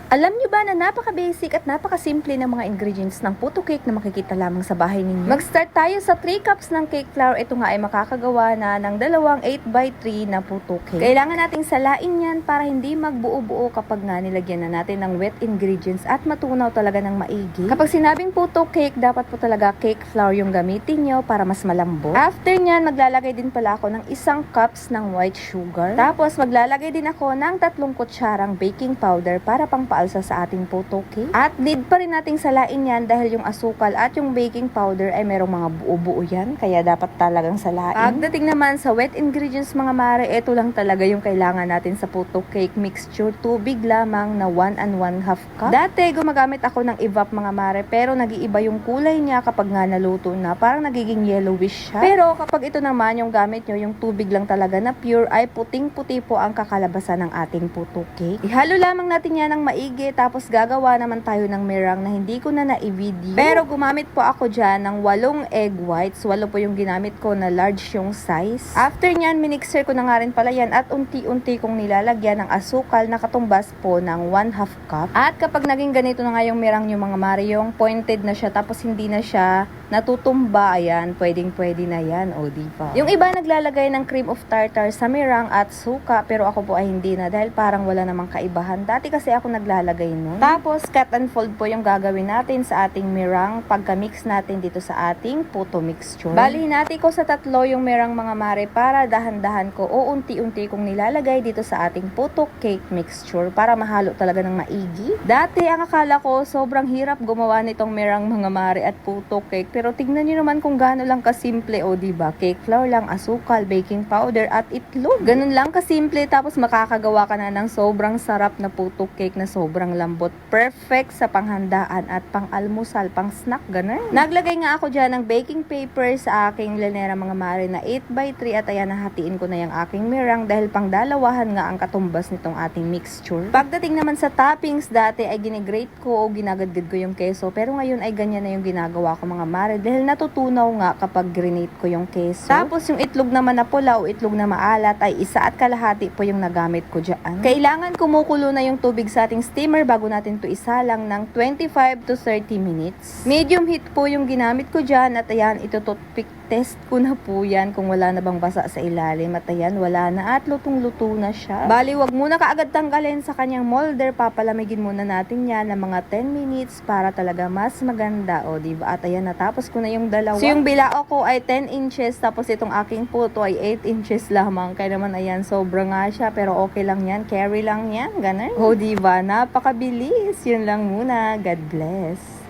Alam nyo ba na napaka-basic at napaka-simple ng mga ingredients ng puto cake na makikita lamang sa bahay ninyo? Mag-start tayo sa 3 cups ng cake flour. Ito nga ay makakagawa na ng dalawang 8x3 na puto cake. Kailangan nating salain yan para hindi magbuo-buo kapag nga nilagyan na natin ng wet ingredients at matunaw talaga ng maigi. Kapag sinabing puto cake, dapat po talaga cake flour yung gamitin nyo para mas malambot. After nyan, maglalagay din pala ako ng 1 cups ng white sugar. Tapos maglalagay din ako ng 3 kutsarang baking powder para pangpaalsa sa ating puto cake. At need pa rin nating salain yan dahil yung asukal at yung baking powder ay merong mga buo-buo yan. Kaya dapat talagang salain. Pagdating naman sa wet ingredients mga mare, ito lang talaga yung kailangan natin sa puto cake mixture. Tubig lamang na 1 1/2 cup. Dati gumagamit ako ng evap mga mare, pero nag-iiba yung kulay niya kapag nga naluto na. Parang nagiging yellowish siya. Pero kapag ito naman yung gamit nyo, yung tubig lang talaga na pure, ay puting-puti po ang kakalabasan ng ating puto cake. Ihalo lamang natin yan ng maigi, tapos gagawa naman tayo ng meringue na hindi ko na na-video. Pero gumamit po ako dyan ng 8 egg whites. 8 po yung ginamit ko na large yung size. After nyan, minixer ko na nga rin pala yan at unti-unti kong nilalagyan ng asukal na katumbas po ng 1/2 cup. At kapag naging ganito na nga yung meringue yung mga mare, yung pointed na siya tapos hindi na siya natutumba, ayan, pwedeng-pwede na yan, o diba? Yung iba naglalagay ng cream of tartar sa meringue at suka, pero ako po ay hindi na dahil parang wala namang kaibahan. Dati kasi ako naglalagay nun. Tapos, cut and fold po yung gagawin natin sa ating meringue pagka-mix natin dito sa ating puto mixture. Bali, hinati ko sa 3 yung meringue mga mare para dahan-dahan ko o unti-unti kong nilalagay dito sa ating puto cake mixture para mahalo talaga ng maigi. Dati, ang akala ko, sobrang hirap gumawa nitong meringue mga mare at puto cake. Pero tignan niyo naman kung gaano lang kasimple, o diba? Cake flour lang, asukal, baking powder, at itlog. Ganun lang kasimple, tapos makakagawa ka na ng sobrang sarap na puto cake na sobrang lambot. Perfect sa panghandaan at pang-almusal, pang-snack, ganun. Naglagay nga ako dyan ng baking paper sa aking lanera mga mare na 8x3 at ayan, nahatiin ko na yung aking meringue dahil pang dalawahan nga ang katumbas nitong ating mixture. Pagdating naman sa toppings, dati ay ginigrate ko o ginagadgad ko yung keso, pero ngayon ay ganyan na yung ginagawa ko mga mare dahil natutunaw nga kapag grenade ko yung keso. Tapos yung itlog naman na pula o itlog na maalat ay 1.5 po yung nagamit ko dyan. Kailangan kumukulo na yung tubig sa ating steamer bago natin to isalang ng 25 to 30 minutes. Medium heat po yung ginamit ko dyan at ayan, ito toothpick test ko na po yan kung wala na bang basa sa ilalim at ayan, wala na at lutong-luto na siya. Bali, wag muna kaagad tanggalin sa kanyang molder, papalamigin muna natin yan ng mga 10 minutes para talaga mas maganda, o diba? At ayan, natapos ko na yung dalawa. So yung bilao ko ay 10 inches tapos itong aking puto ay 8 inches lamang. Kaya naman ayan, sobra nga siya pero okay lang yan, carry lang yan, ganun. O diba? Napakabilis. Yun lang muna. God bless.